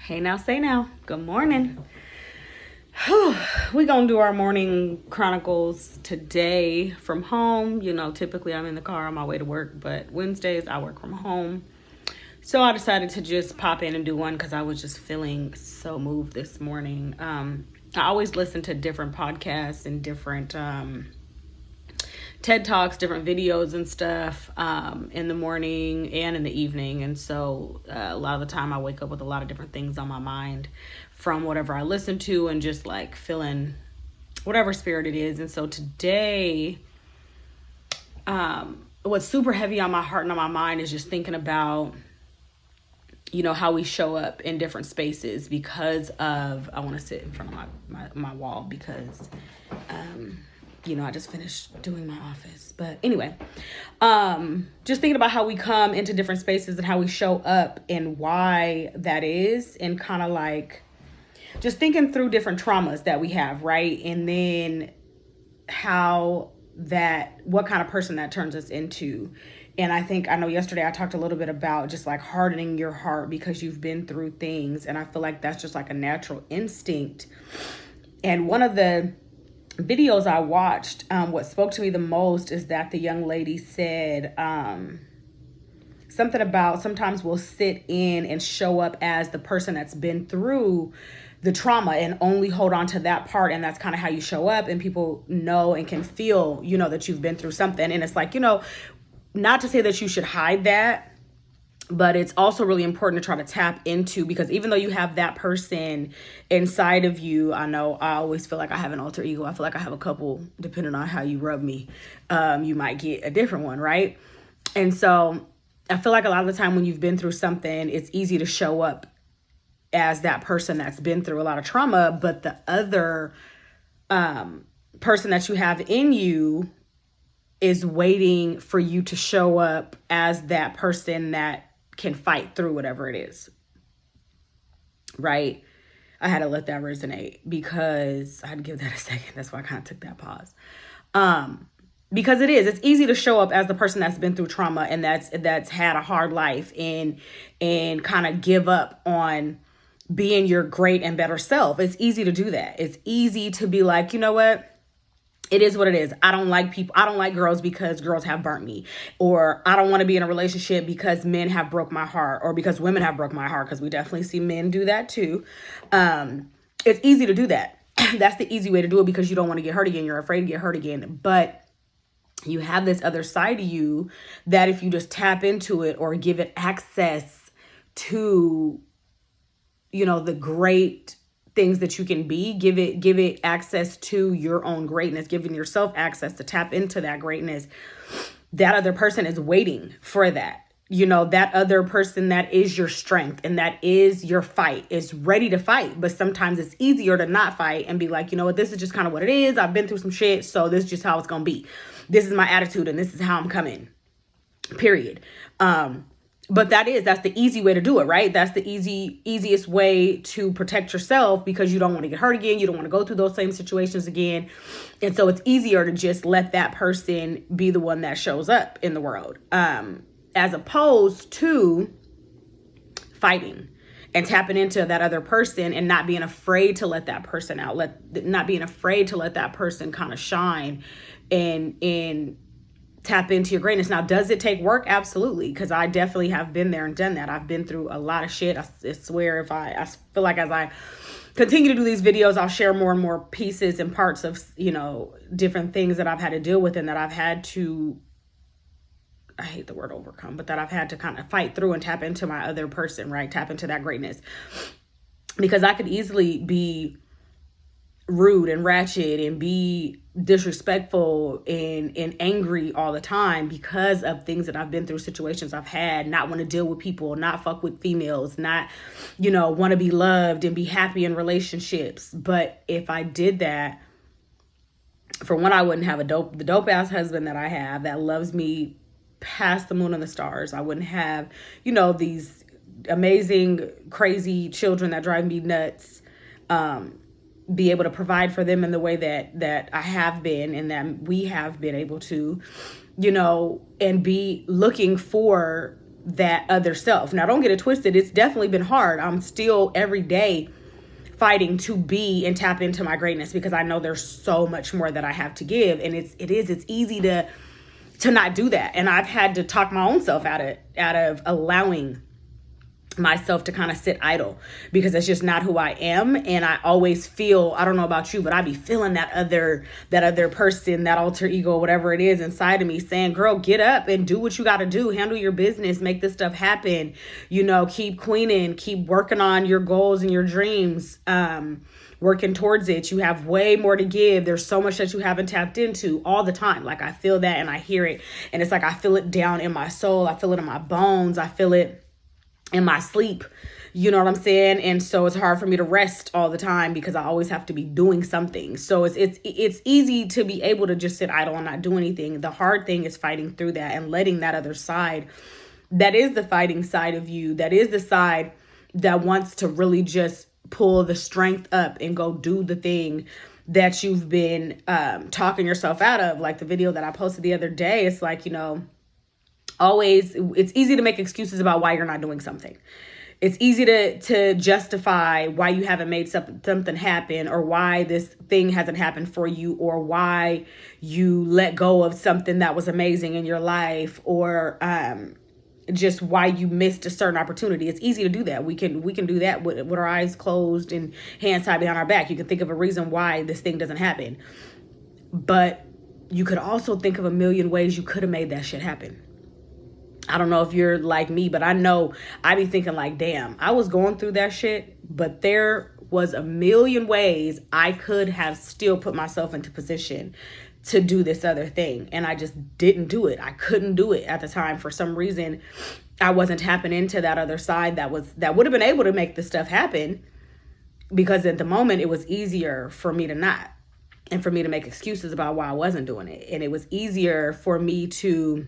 Hey now, say now. Good morning. We're going to do our morning chronicles today from home. You know, typically I'm in the car on my way to work, but Wednesdays I work from home. So I decided to just pop in and do one because I was just feeling so moved this morning. I always listen to different podcasts and different TED Talks, different videos and stuff in the morning and in the evening. And so a lot of the time I wake up with a lot of different things on my mind from whatever I listen to and just like feeling whatever spirit it is. And so today, what's super heavy on my heart and on my mind is just thinking about, you know, how we show up in different spaces because of, I want to sit in front of my wall because, you know, I just finished doing my office. But anyway, just thinking about how we come into different spaces and how we show up and why that is, and kind of like just thinking through different traumas that we have, right? And then what kind of person that turns us into. And I know yesterday I talked a little bit about just like hardening your heart because you've been through things. And I feel like that's just like a natural instinct. And one of the videos I watched, what spoke to me the most is that the young lady said something about sometimes we'll sit in and show up as the person that's been through the trauma and only hold on to that part, and that's kind of how you show up, and people know and can feel, you know, that you've been through something. And it's like, you know, not to say that you should hide that, but it's also really important to try to tap into, because even though you have that person inside of you, I know I always feel like I have an alter ego. I feel like I have a couple, depending on how you rub me. You might get a different one, right? And so I feel like a lot of the time when you've been through something, it's easy to show up as that person that's been through a lot of trauma, but the other person that you have in you is waiting for you to show up as that person that can fight through whatever it is, right? I had to let that resonate because I had to give that a second. That's why I kind of took that pause. Because it's easy to show up as the person that's been through trauma and that's had a hard life and kind of give up on being your great and better self. It's easy to do that. It's easy to be like, you know what? It is what it is. I don't like people. I don't like girls because girls have burnt me. Or I don't want to be in a relationship because men have broke my heart, or because women have broke my heart, because we definitely see men do that too. It's easy to do that. That's the easy way to do it because you don't want to get hurt again. You're afraid to get hurt again. But you have this other side of you that if you just tap into it or give it access to, you know, the great things that you can be, give it access to your own greatness, giving yourself access to tap into that greatness. That other person is waiting for that. You know, that other person that is your strength and that is your fight is ready to fight. But sometimes it's easier to not fight and be like, you know what, this is just kind of what it is. I've been through some shit, so this is just how it's going to be. This is my attitude and this is how I'm coming, period. But that's the easy way to do it, right? That's the easiest way to protect yourself because you don't want to get hurt again. You don't want to go through those same situations again. And so it's easier to just let that person be the one that shows up in the world, as opposed to fighting and tapping into that other person and not being afraid to let that person out, not being afraid to let that person kind of shine and tap into your greatness. Now, does it take work? Absolutely. Because I definitely have been there and done that. I've been through a lot of shit. I swear I feel like as I continue to do these videos, I'll share more and more pieces and parts of, you know, different things that I've had to deal with and that I've had to, I hate the word overcome, but that I've had to kind of fight through and tap into my other person, right? Tap into that greatness. Because I could easily be rude and ratchet and be disrespectful and angry all the time because of things that I've been through, situations I've had, not want to deal with people, not fuck with females, not, you know, want to be loved and be happy in relationships. But if I did that, for one, I wouldn't have the dope ass husband that I have that loves me past the moon and the stars. I wouldn't have, you know, these amazing, crazy children that drive me nuts. Be able to provide for them in the way that I have been and that we have been able to, you know, and be looking for that other self. Now, don't get it twisted. It's definitely been hard. I'm still every day fighting to be and tap into my greatness, because I know there's so much more that I have to give. And it's easy to not do that. And I've had to talk my own self out of allowing myself to kind of sit idle, because that's just not who I am. And I always feel, I don't know about you, but I be feeling that other person, that alter ego, whatever it is inside of me, saying, girl, get up and do what you got to do, handle your business, make this stuff happen, keep queening, keep working on your goals and your dreams, working towards it. You have way more to give. There's so much that you haven't tapped into all the time. Like, I feel that and I hear it, and it's like I feel it down in my soul. I feel it in my bones. I feel it in my sleep, you know what I'm saying? And so it's hard for me to rest all the time, because I always have to be doing something. So it's easy to be able to just sit idle and not do anything. The hard thing is fighting through that and letting that other side, that is the fighting side of you, that is the side that wants to really just pull the strength up and go do the thing that you've been talking yourself out of. Like the video that I posted the other day, it's like, always, it's easy to make excuses about why you're not doing something. It's easy to justify why you haven't made something happen, or why this thing hasn't happened for you, or why you let go of something that was amazing in your life, or just why you missed a certain opportunity. It's easy to do that. We can do that with our eyes closed and hands tied behind our back. You can think of a reason why this thing doesn't happen. But you could also think of a million ways you could have made that shit happen. I don't know if you're like me, but I know I be thinking like, damn, I was going through that shit, but there was a million ways I could have still put myself into position to do this other thing. And I just didn't do it. I couldn't do it at the time. For some reason, I wasn't tapping into that other side that would have been able to make this stuff happen, because at the moment it was easier for me to not, and for me to make excuses about why I wasn't doing it. And it was easier for me to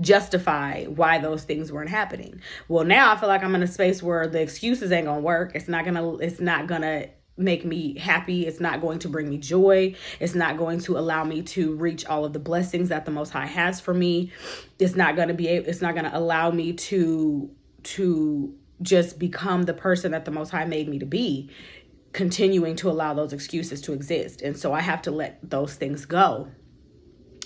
justify why those things weren't happening. Well, now I feel like I'm in a space where the excuses ain't gonna work. It's not gonna make me happy. It's not going to bring me joy. It's not going to allow me to reach all of the blessings that the Most High has for me. It's not gonna allow me to just become the person that the Most High made me to be, continuing to allow those excuses to exist. And so I have to let those things go.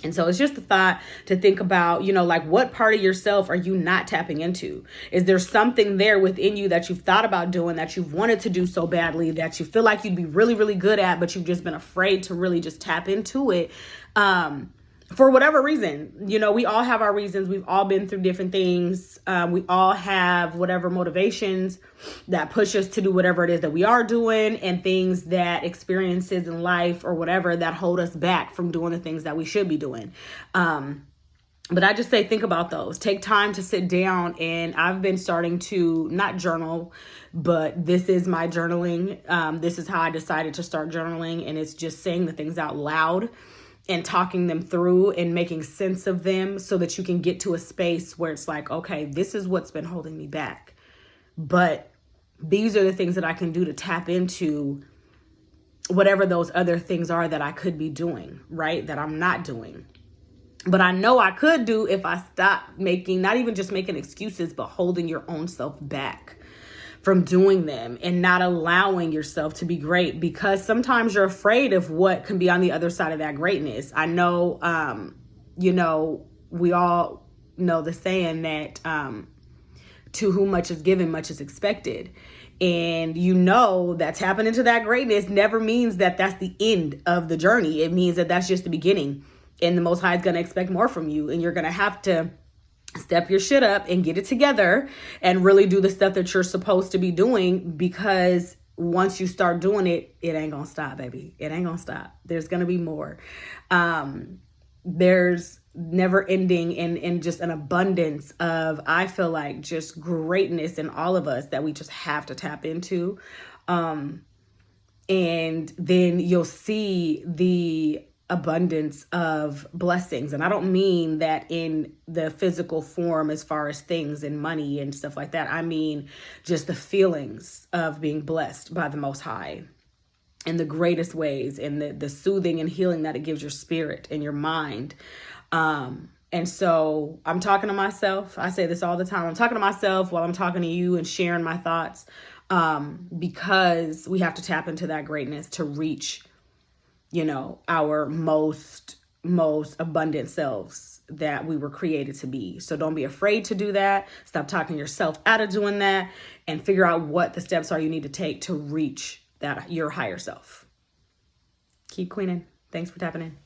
And so it's just a thought to think about, like, what part of yourself are you not tapping into? Is there something there within you that you've thought about doing, that you've wanted to do so badly, that you feel like you'd be really, really good at, but you've just been afraid to really just tap into it? For whatever reason, we all have our reasons. We've all been through different things. We all have whatever motivations that push us to do whatever it is that we are doing, and things that experiences in life or whatever that hold us back from doing the things that we should be doing. But I just say, think about those. Take time to sit down. And I've been starting to not journal, but this is my journaling. This is how I decided to start journaling. And it's just saying the things out loud and talking them through and making sense of them, so that you can get to a space where it's like, okay, this is what's been holding me back, but these are the things that I can do to tap into whatever those other things are that I could be doing, right? That I'm not doing. But I know I could do if I stop making, not even just making excuses, but holding your own self back from doing them and not allowing yourself to be great, because sometimes you're afraid of what can be on the other side of that greatness. I know, we all know the saying that to whom much is given, much is expected. And that tapping into that greatness never means that that's the end of the journey. It means that that's just the beginning. And the Most High is going to expect more from you. And you're going to have to step your shit up and get it together and really do the stuff that you're supposed to be doing, because once you start doing it, it ain't gonna stop, baby. It ain't gonna stop. There's gonna be more. There's never ending and just an abundance of, I feel like, just greatness in all of us that we just have to tap into. And then you'll see the abundance of blessings. And I don't mean that in the physical form as far as things and money and stuff like that. I mean just the feelings of being blessed by the Most High in the greatest ways, and the soothing and healing that it gives your spirit and your mind. And And so I'm talking to myself. I say this all the time. I'm talking to myself while I'm talking to you and sharing my thoughts, because we have to tap into that greatness to reach, our most abundant selves that we were created to be. So don't be afraid to do that. Stop talking yourself out of doing that, and figure out what the steps are you need to take to reach your higher self. Keep queening. Thanks for tapping in.